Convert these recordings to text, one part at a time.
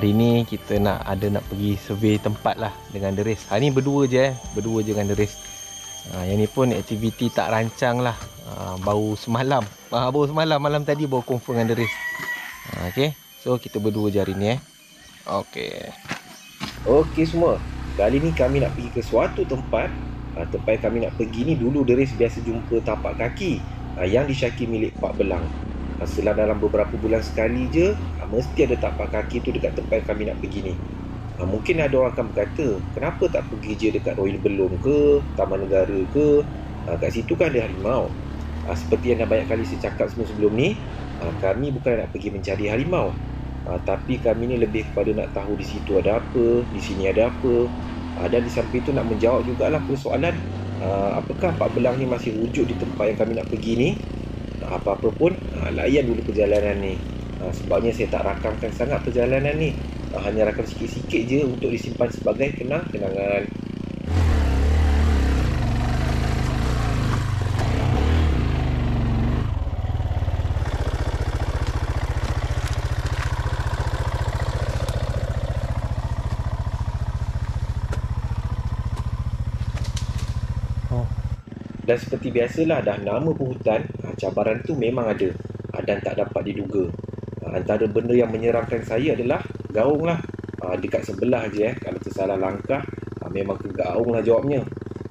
Hari ni kita nak pergi survey tempat lah dengan Deris. Hari ni berdua je dengan Deris. Yang ni pun aktiviti tak rancang lah. Baru semalam. Malam tadi baru confirm dengan Deris. Okay, so kita berdua je hari ni Okay semua, kali ni kami nak pergi ke suatu tempat. Tempat yang kami nak pergi ni dulu Deris biasa jumpa tapak kaki yang disyaki milik Pak Belang. Setelah dalam beberapa bulan sekali je, mesti ada tapak kaki tu dekat tempat yang kami nak pergi ni. Mungkin ada orang akan berkata, kenapa tak pergi je dekat Royal Belum ke, Taman Negara ke? Kat situ kan ada harimau. Seperti yang dah banyak kali saya cakap sebelum ni, kami bukan nak pergi mencari harimau, tapi kami ni lebih kepada nak tahu di situ ada apa, di sini ada apa. Dan di samping tu nak menjawab jugalah persoalan, apakah Pak Belang ni masih wujud di tempat yang kami nak pergi ni. Apa-apa pun, layan dulu perjalanan ni. Sebabnya saya tak rakamkan sangat perjalanan ni. Hanya rakam sikit-sikit je untuk disimpan sebagai kenang-kenangan. Dan seperti biasalah, dah nama pun hutan, cabaran tu memang ada dan tak dapat diduga. Antara benda yang menyeramkan saya adalah gaung lah. Dekat sebelah je kalau tersalah langkah, memang ke gaung lah jawabnya.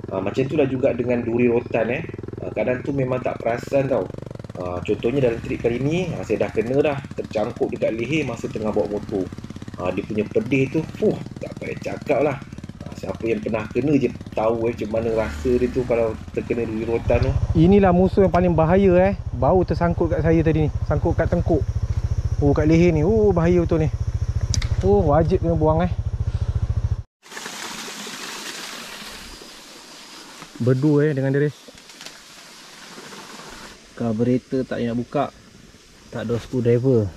Macam tu lah juga dengan duri rotan kadang tu memang tak perasan tau. Contohnya dalam trip kali ni, saya dah kena dah tercangkuk dekat leher masa tengah bawa motor. Dia punya pedih tu, tak payah cakap lah. Siapa yang pernah kena je tahu macam mana rasa dia tu kalau terkena duri rotan tu. Inilah musuh yang paling bahaya Bau tersangkut kat saya tadi ni. Sangkut kat tengkuk. Kat leher ni. Bahaya betul ni. Wajib kena buang Berdua dengan Deris. Carburetor tak nak buka. Tak ada screwdriver.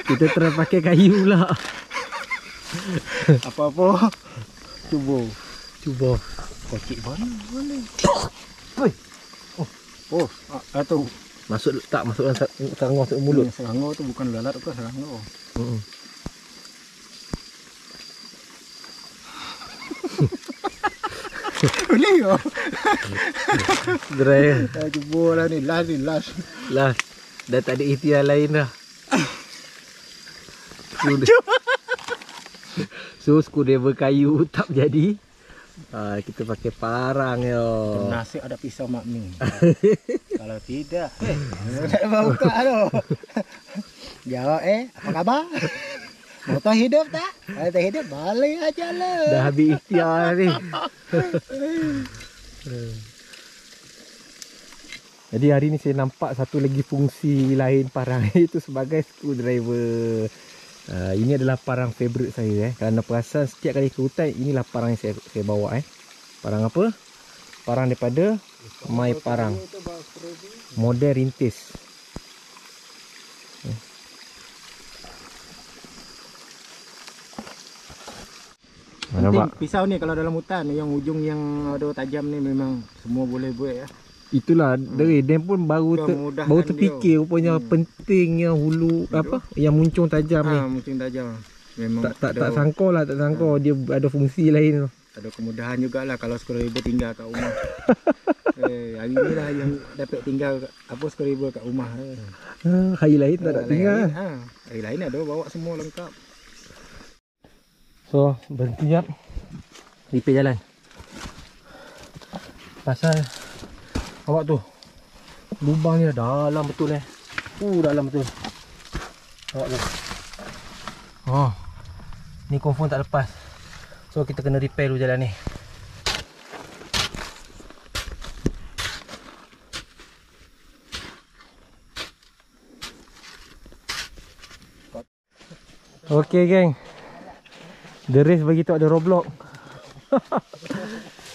Kita try pakai kayu pula. Apa-apa. Cuba. Kocik mana? Oi. Tu. Masuk dalam serangga masuk mulut. Serangga tu bukan lalat ke serangga. Boleh ke? Dry. Cuba lah ni. Last. Dah tak ada ikhtiar lain dah. So screwdriver kayu tak jadi. Kita pakai parang yo. Nasib ada pisau makmi. Kalau tidak, tak mau buka tu. Jawab apa khabar? Motor hidup tak? Kalau tak hidup balik aja lah. Dah habis ikhtiar ni. Jadi hari ni saya nampak satu lagi fungsi lain parang itu sebagai screwdriver. Ini adalah parang favourite saya Kalau anda perasan setiap kali ke hutan, inilah parang yang saya bawa Parang apa? Parang daripada My Parang model rintis. Pisau ni kalau dalam hutan, yang ujung yang ada tajam ni memang semua boleh buat Itulah dia pun baru terfikir rupanya pentingnya hulu yang muncung tajam ni. Muncung tajam. Memang tak sangka dia ada fungsi lain tu. Ada kemudahan jugalah kalau screwdriver tinggal kat rumah. Hari ni lah yang dapat tinggal screwdriver kat rumah. Hari lain tak tinggal. Hari lain ada bawa semua lengkap. So berhenti jap. Repair jalan. Pasal awak tu lubang ni dalam betul dalam betul. Awak tu. Ni confirm tak lepas. So kita kena repair dulu jalan ni. Okey geng. Deris bagi tu ada roadblock.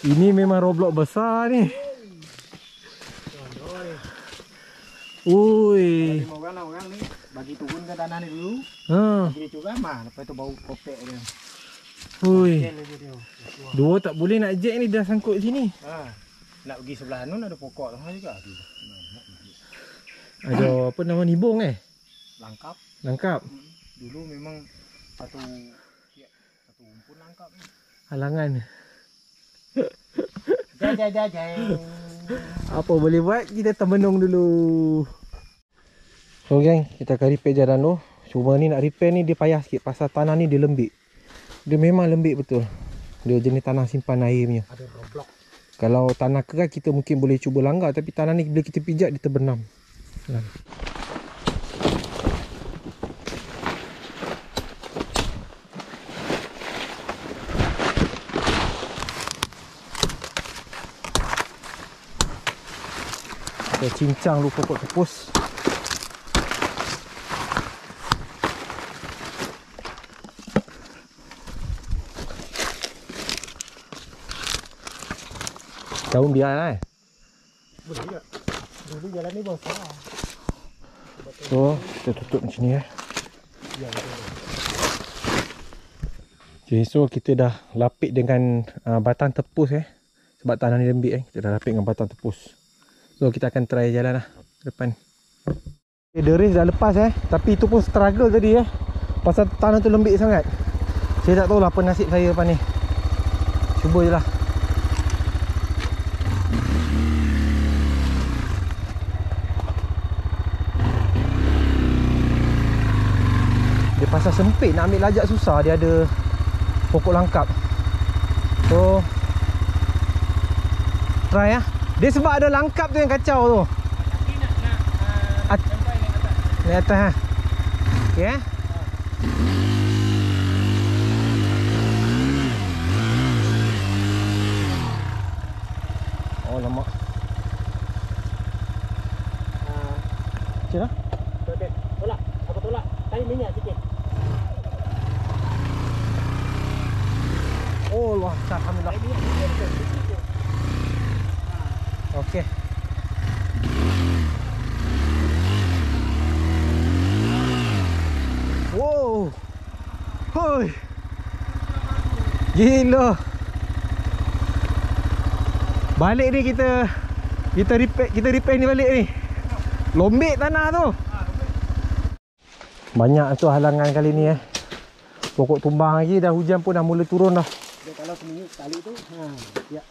Ini memang roadblock besar ni. Ui. Orang ni bagi turun ke tanah ni dulu. Bagi dia curang lepas tu bau kopek dia. Ui. Dua tak boleh nak jack ni dah sangkut sini. Nak pergi sebelah nun ada pokok tu juga. Ada apa nama nibung Langkap. Langkap. Dulu memang satu rumpun langkap ni. Halangan. Jai. Apa boleh buat, kita termenung dulu. So geng, kita akan repair jalan tu. Cuma ni nak repair ni dia payah sikit pasal tanah ni dia lembik. Dia memang lembik betul. Dia jenis tanah simpan air punya. Ada roblok. Kalau tanah keras kita mungkin boleh cuba langgar, tapi tanah ni bila kita pijak dia terbenam. Kita cincang dulu pokok tepus. Daun biar lah Boleh tak? Dulu jalan ni besar. So kita tutup macam ni Ya, betul. Okay, so kita dah lapik dengan batang tepus sebab tanah ni lembik kita dah lapik dengan batang tepus. So kita akan try jalan lah depan. Okay, deris dah lepas tapi itu pun struggle tadi pasal tanah tu lembik sangat. Saya tak tahulah apa nasib saya depan ni. Cuba je lah. Dia pasal sempit nak ambil lajak susah, dia ada pokok langkap. So try dia sebab ada langkap tu yang kacau tu. Tapi nak sampai naik atas. Naik atas okey Oh lama. Macam mana? Tolak. Apa tolak? Tarik minyak sikit. Oh Allah, alhamdulillah. Tarik minyak sikit. Okey. Wow. Hoi. Gila. Balik ni kita repair ni balik ni. Lombek tanah tu. Banyak tu halangan kali ni Pokok tumbang lagi, dah hujan pun dah mula turun dah. Dia kalau seminggu sekali tu, ya.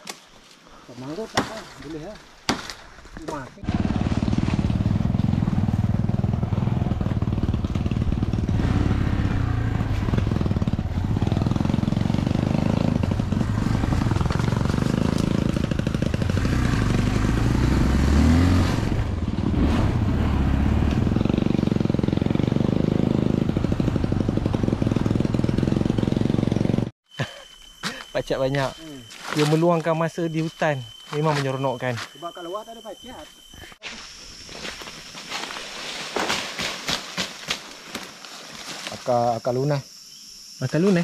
Mangrove tak apa, boleh mati. Pacat banyak. Dia meluangkan masa di hutan. Memang menyeronokkan. Sebab kat luar tak ada pacat. Akar lunas. Akar lunas?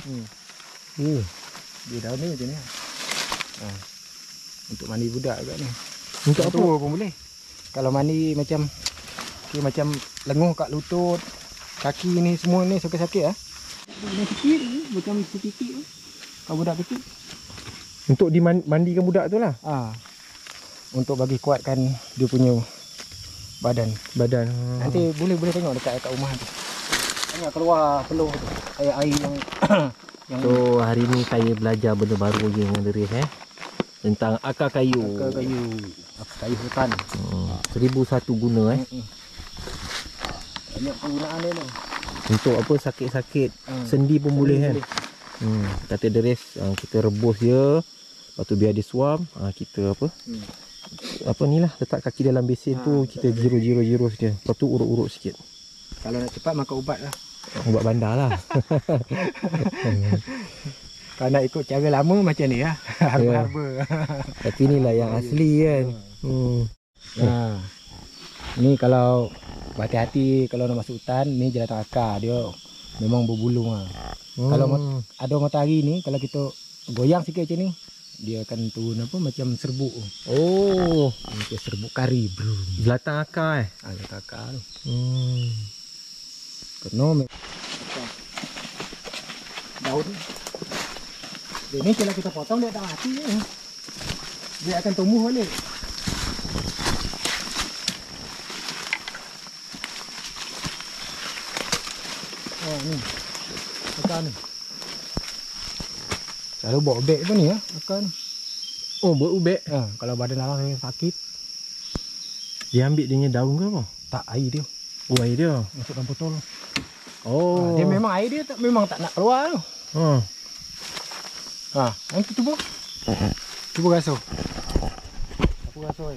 Dia daun ni macam ni. Untuk mandi budak agak ni. Untuk apa? Tua pun boleh. Kalau mandi macam lenguh kat lutut, kaki ni semua ni sakit-sakit Ini sikit macam sikit kau budak kecil. Untuk dimandikan budak tu lah. Untuk bagi kuatkan dia punya badan. Nanti boleh tengok dekat rumah tu. Banyak keluar peluh tu. Air yang So hari ni saya belajar benda baru lagi dengan Deris tentang akar kayu. Akar kayu hutan. 1001 guna Banyak penggunaan dia tu. Untuk apa sakit-sakit sendi pun boleh kata Deris kita rebus je. Lepas tu biar dia suam, kita apa ni lah, letak kaki dalam besin tu, kita jiro sikit. Lepas tu urut-urut sikit. Kalau nak cepat makan ubat lah. Ubat bandar lah. Kalau nak ikut cara lama macam ni harba-harba. Tapi inilah yang asli kan. Ni kalau berhati-hati kalau nak masuk hutan, ni jelantang akar dia memang berbulung Kalau ada matahari ni, kalau kita goyang sikit macam ni, dia akan turun macam serbuk. Macam serbuk kari bro. Jelantang akar Jelantang akar tu. Kena daun ni kalau kita potong dia tak mati dia akan tumbuh balik. ni. Akar ni. Selalu bawa beg pun ni ya, akar ni. Oh, buat ubek. Kalau badan abang yang sakit, Dia ambil dia punya daun ke apa? tak air dia. Oh, air dia. Masuk dalam botol. Oh. Dia memang air dia memang tak nak keluar tu. Nanti cuba. Cuba gasuh. Aku gasuh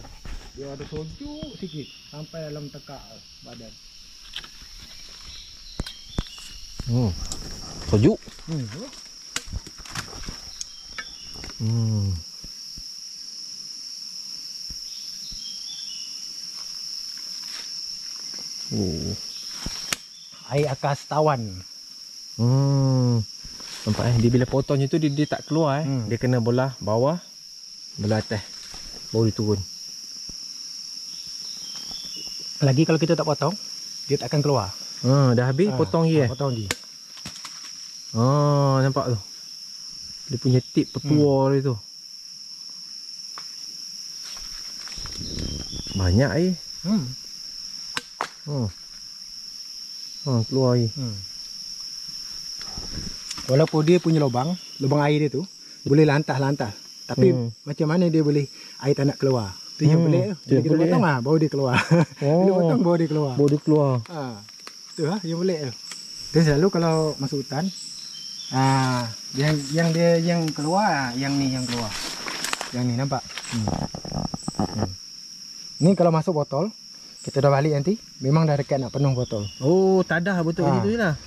dia ada sojuk sikit sampai dalam tekak badan. Sojuk. Air akar setawan. Nampak dia bila potong tu dia tak keluar Dia kena belah bawah, belah atas. Baru dia turun. Lagi kalau kita tak potong, dia tak akan keluar. Dah habis potong je. Potong je. Nampak tu. Dia punya tip petua dia tu. Banyak air. Keluar air. Walaupun dia punya lubang air dia tu boleh lantah-lantah. Tapi macam mana dia boleh air tak nak keluar? Tu yang boleh tu. Bila kita potong baru dia keluar. Bila potong baru dia keluar. Baru dia keluar. Tu yang boleh tu. Dia selalu kalau masuk hutan yang dia yang keluar, yang ni yang keluar. Yang ni nampak? Ni kalau masuk botol, kita dah balik nanti, memang dah dekat nak penuh botol. Oh, tadah betul begitu je lah.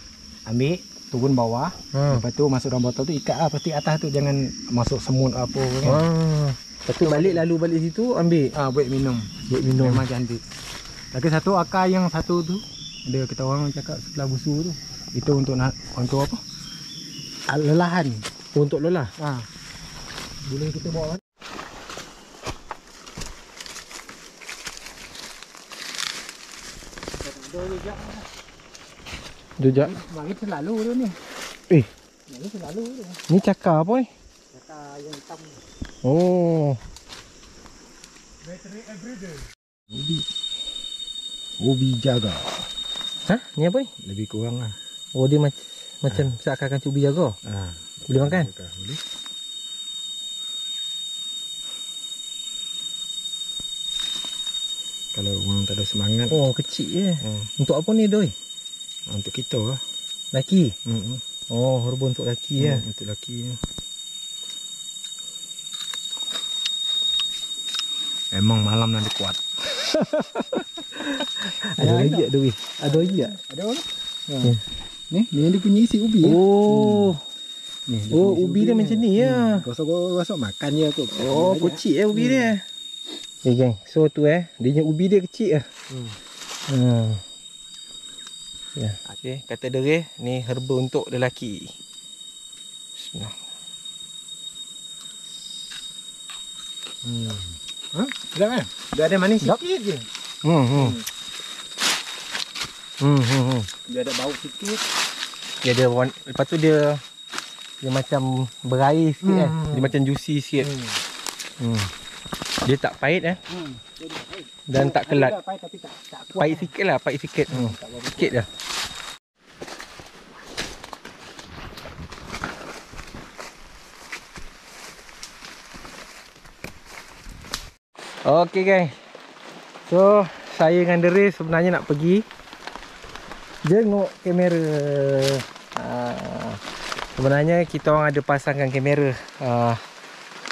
Ambil, turun bawah, lepas tu masuk dalam botol tu, ikat lah plastik atas tu, jangan masuk semut apa kan. Lepas tu balik situ ambil. Buat minum. Memang cantik. Lagi satu akar yang satu tu, ada kita orang cakap sebelah busu tu, itu untuk apa? Lelahan. Untuk lelah. Boleh kita bawa. Jejak. Mari selalu tu ni. Mari selalu tu. Ni cakar apa ni? Cakar yang hitam. Battery everyday. Ubi jaga. Ni apa ni? Lebih kurang lah. Oh, dia macam seakan-akan ubi jaga. Boleh makan? Boleh. Kalau orang tak ada semangat. Oh, kecil je. Untuk apa ni doi? Untuk kita lah. Laki? Oh, herba untuk laki ya. Untuk laki ni. Memang malam nanti kuat. Ada lagi tak doi? Ada lagi tak? Ada orang. Ni dia punya isi ubi. Ni, ubi dia macam ni ya. Gosok makan je aku. Oh, kecil ubi dia. Geng. So tu dia punya ubi dia kecil lah. Ya. Okay, kata dereh ni herba untuk lelaki. Bismillah. Sedap kan? Dia ada manis sikit je. Dia ada bau sikit. Dia ada lepas tu dia macam berair sikit Dia macam juicy sikit. Dia tak pahit dan tak kelat. Pahit tapi tak kuat. Pahit sikit lah, pahit sikit. Sikit dah. Okey guys. So, saya dengan Deris sebenarnya nak pergi jenguk kamera. Sebenarnya kita orang ada pasangkan kamera.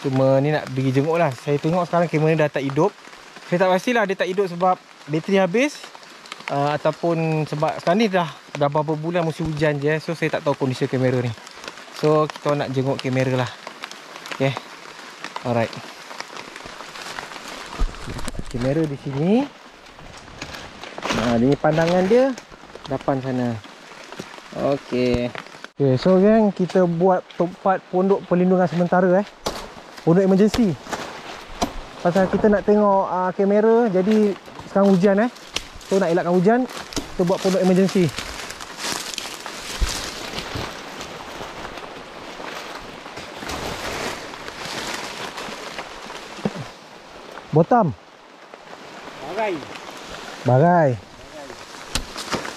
Cuma ni nak pergi jenguk lah. Saya tengok sekarang kamera dah tak hidup. Saya tak pastilah dia tak hidup sebab bateri habis ataupun sebab sekarang ni dah berapa bulan musim hujan je. So saya tak tahu kondisi kamera ni. So kita nak jenguk kamera lah. Okay. Alright. Kamera di sini. Ini pandangan dia depan sana. Okay. Okay, so gang, kita buat tempat pondok perlindungan sementara pondok emergency. Pasal kita nak tengok kamera, jadi sekarang hujan so nak elakkan hujan, kita buat pondok emergency. Botam. Barai.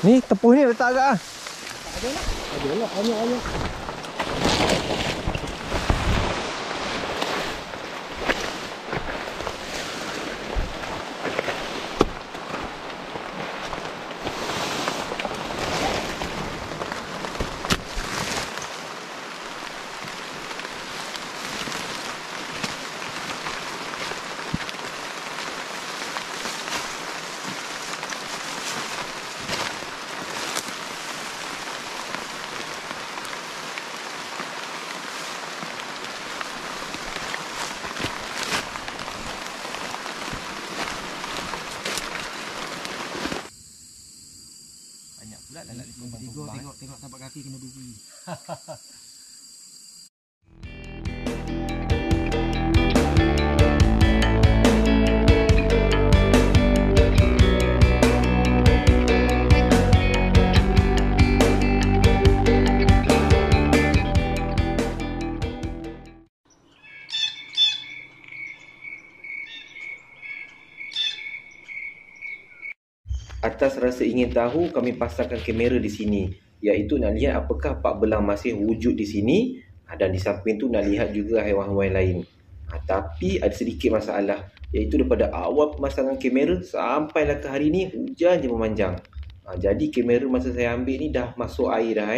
Ni tepung ni letak agak Adalah banyak. Banyak pula dalam Tengok tapak kaki kena duri. Atas rasa ingin tahu, kami pasangkan kamera di sini, iaitu nak lihat apakah pak belang masih wujud di sini, dan di samping tu nak lihat juga haiwan-haiwan lain. Tapi ada sedikit masalah, iaitu daripada awal pemasangan kamera sampailah ke hari ni hujan je memanjang. Jadi kamera masa saya ambil ni dah masuk air dah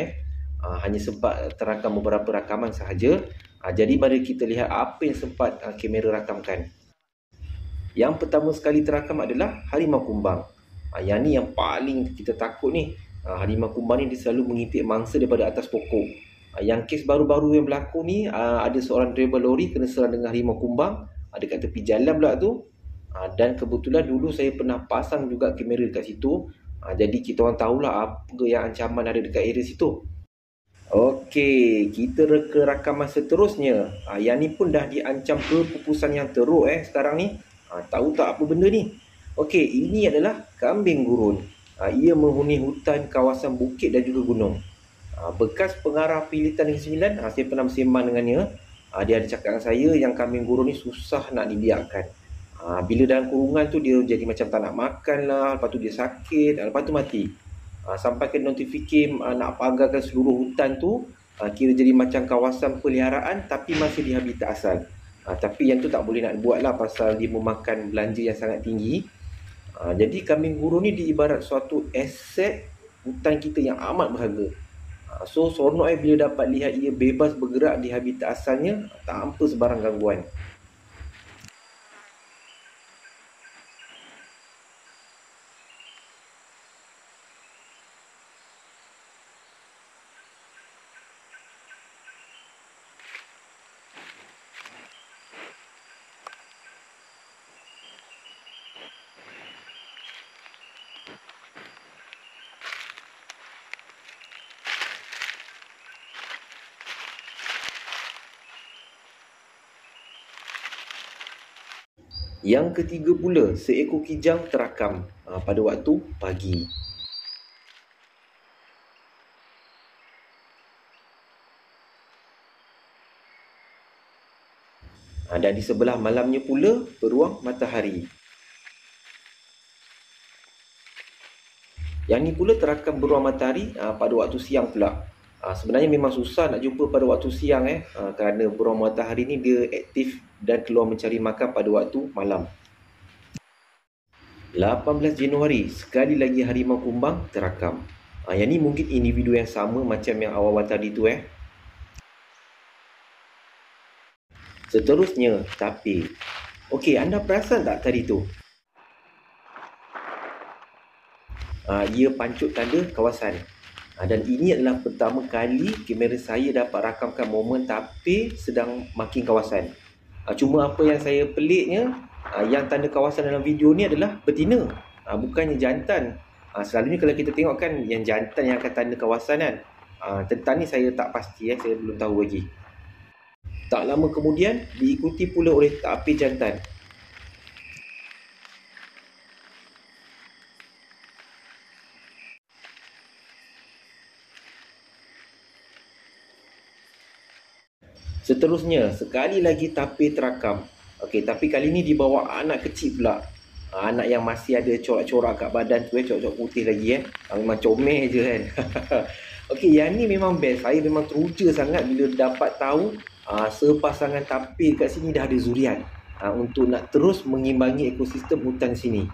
hanya sempat terakam beberapa rakaman sahaja. Jadi mari kita lihat apa yang sempat kamera rakamkan. Yang pertama sekali terakam adalah harimau kumbang. Yang ni yang paling kita takut ni. Harimau kumbang ni dia selalu mengintip mangsa daripada atas pokok. Yang kes baru-baru yang berlaku ni, ada seorang driver lori kena serang dengan harimau kumbang dekat tepi jalan pula tu. Dan kebetulan dulu saya pernah pasang juga kamera dekat situ. Jadi kita orang tahulah apa yang ancaman ada dekat area situ. Okey, kita ke rakaman seterusnya. Yang ni pun dah diancam kepupusan yang teruk sekarang ni. Tahu tak apa benda ni? Okey, ini adalah kambing gurun. Ia menghuni hutan kawasan bukit dan juga gunung. Bekas pengarah Pilitan Negeri Sembilan, saya pernah bersembang dengannya. Dia ada cakap dengan saya yang kambing gurun ni susah nak dibiarkan. Bila dalam kurungan tu dia jadi macam tak nak makan lah, lepas tu dia sakit, lepas tu mati. Sampai ke notifikasi nak pagarkan seluruh hutan tu, kira jadi macam kawasan peliharaan tapi masih di habitat asal. Tapi yang tu tak boleh nak buat lah pasal dia memakan belanja yang sangat tinggi. Jadi kambing gurun ni diibarat suatu aset hutan kita yang amat berharga. So seronok bila dapat lihat ia bebas bergerak di habitat asalnya tanpa sebarang gangguan. Yang ketiga pula, seekor kijang terakam pada waktu pagi. Dan di sebelah malamnya pula, peruang matahari. Yang ni pula terakam beruang matahari pada waktu siang pula. Sebenarnya memang susah nak jumpa pada waktu siang kerana beruang matahari ni dia aktif dan keluar mencari makan pada waktu malam. 18 Januari, sekali lagi harimau kumbang terakam. Yang ni mungkin individu yang sama macam yang awal tadi tu Seterusnya, tapir. Okey, anda perasan tak tadi tu? Ia pancut tanda kawasan. Dan ini adalah pertama kali kamera saya dapat rakamkan momen tapir sedang makin kawasan. Cuma apa yang saya peliknya, yang tanda kawasan dalam video ni adalah betina, bukannya jantan. Selalunya kalau kita tengok kan yang jantan yang akan tanda kawasan kan. Tentang ni saya tak pasti, saya belum tahu lagi. Tak lama kemudian diikuti pula oleh tapir jantan. Seterusnya, sekali lagi tapir terakam. Okey, tapi kali ni dibawa anak kecil pula. Anak yang masih ada corak-corak kat badan tu, corak-corak putih lagi Memang comel je kan. Okey, yang ni memang best. Saya memang teruja sangat bila dapat tahu sepasangan tapir kat sini dah ada zuriat untuk nak terus mengimbangi ekosistem hutan sini.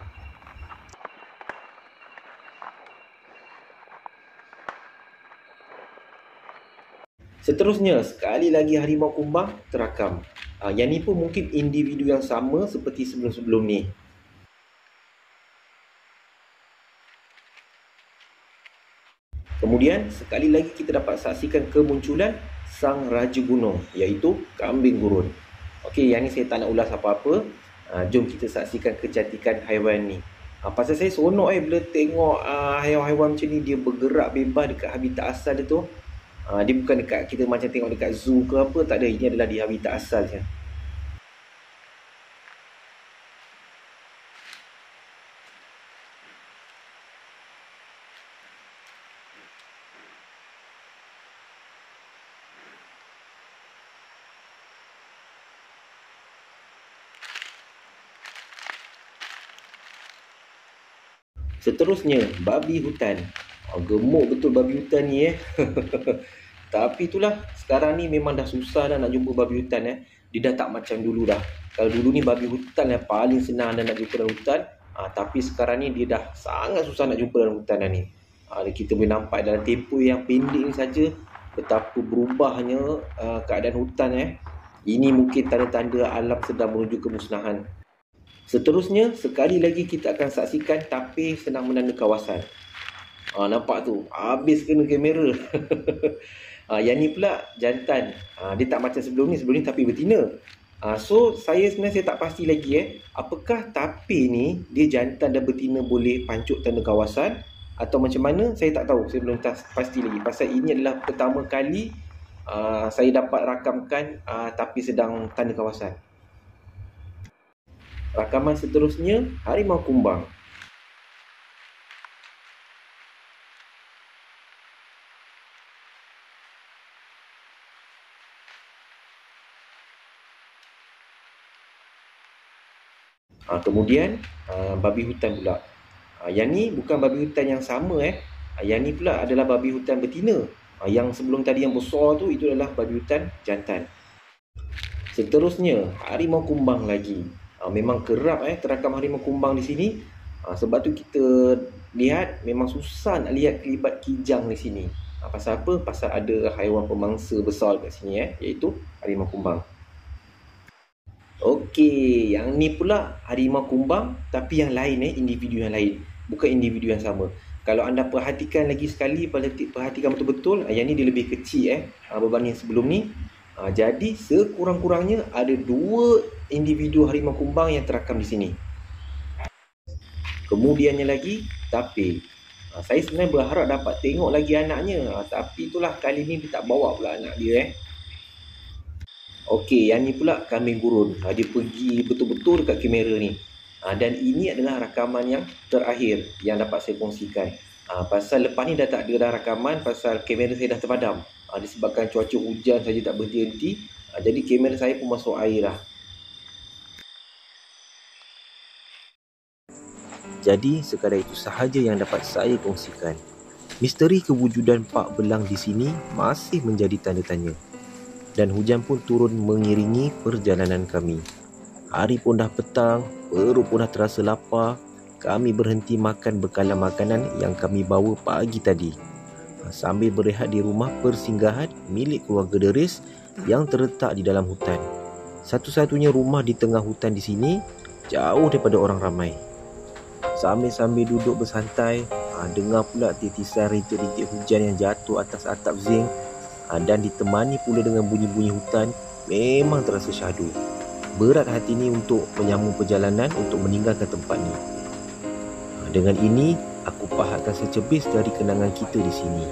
Seterusnya, sekali lagi harimau kumbang terakam. Yang ni pun mungkin individu yang sama seperti sebelum-sebelum ni. Kemudian, sekali lagi kita dapat saksikan kemunculan sang raja gunung, iaitu kambing gurun. Okey, yang ni saya tak nak ulas apa-apa. Jom kita saksikan kecantikan haiwan ni. Pasal saya seronok bila tengok haiwan-haiwan macam ni, dia bergerak bebas dekat habitat asal dia tu. Dia bukan dekat, kita macam tengok dekat zoo ke apa, tak ada. Ini adalah di habitat asal je. Seterusnya, babi hutan. Gemuk betul babi hutan ni Tapi itulah, sekarang ni memang dah susah dah nak jumpa babi hutan Dia dah tak macam dulu dah. Kalau dulu ni babi hutan yang paling senang dah nak jumpa dalam hutan, tapi sekarang ni dia dah sangat susah nak jumpa dalam hutan dah ni. Kita boleh nampak dalam tempoh yang pendek ni saja betapa berubahnya keadaan hutan Ini mungkin tanda-tanda alam sedang menuju kemusnahan. Seterusnya, sekali lagi kita akan saksikan tapir sedang menanda kawasan. Nampak tu, habis kena kamera. Yang ni pula jantan. Dia tak macam sebelum ni tapir betina. So, saya sebenarnya tak pasti lagi apakah tapir ni, dia jantan dan betina boleh pancut tanda kawasan atau macam mana, saya tak tahu. Saya belum pasti lagi. Pasal ini adalah pertama kali saya dapat rakamkan tapir sedang tanda kawasan. Rakaman seterusnya, harimau kumbang. Kemudian babi hutan pula. Yang ni bukan babi hutan yang sama Yang ni pula adalah babi hutan betina. Yang sebelum tadi yang besar tu, itu adalah babi hutan jantan. Seterusnya, harimau kumbang lagi. Memang kerap terakam harimau kumbang di sini. Sebab tu kita lihat memang susah nak lihat kelibat kijang di sini. Pasal apa? Pasal ada haiwan pemangsa besar kat sini iaitu harimau kumbang. Okey, yang ni pula harimau kumbang tapi yang lain individu yang lain, bukan individu yang sama. Kalau anda perhatikan lagi sekali, perhatikan betul-betul, yang ni dia lebih kecil berbanding sebelum ni. Jadi sekurang-kurangnya ada 2 individu harimau kumbang yang terakam di sini. Kemudiannya lagi tapir. Saya sebenarnya berharap dapat tengok lagi anaknya, tapi itulah kali ni dia tak bawa pula anak dia Okey, yang ni pula kambing gurun. Dia pergi betul-betul dekat kamera ni. Dan ini adalah rakaman yang terakhir yang dapat saya kongsikan. Pasal lepas ni dah tak ada dah rakaman, pasal kamera saya dah terpadam. Disebabkan cuaca hujan saja tak berhenti-henti. Jadi kamera saya pun masuk air dah. Jadi sekadar itu sahaja yang dapat saya kongsikan. Misteri kewujudan Pak Belang di sini masih menjadi tanda tanya. Dan hujan pun turun mengiringi perjalanan kami. Hari pun dah petang, perut pun dah terasa lapar. Kami berhenti makan bekalan makanan yang kami bawa pagi tadi. Sambil berehat di rumah persinggahan milik keluarga Deris yang terletak di dalam hutan. Satu-satunya rumah di tengah hutan di sini, jauh daripada orang ramai. Sambil duduk bersantai, dengar pula titisan rintik-rintik hujan yang jatuh atas atap zinc, dan ditemani pula dengan bunyi-bunyi hutan, memang terasa syahdu. Berat hati ni untuk menyambung perjalanan untuk meninggalkan tempat ni. Dengan ini, aku pahatkan secebis dari kenangan kita di sini.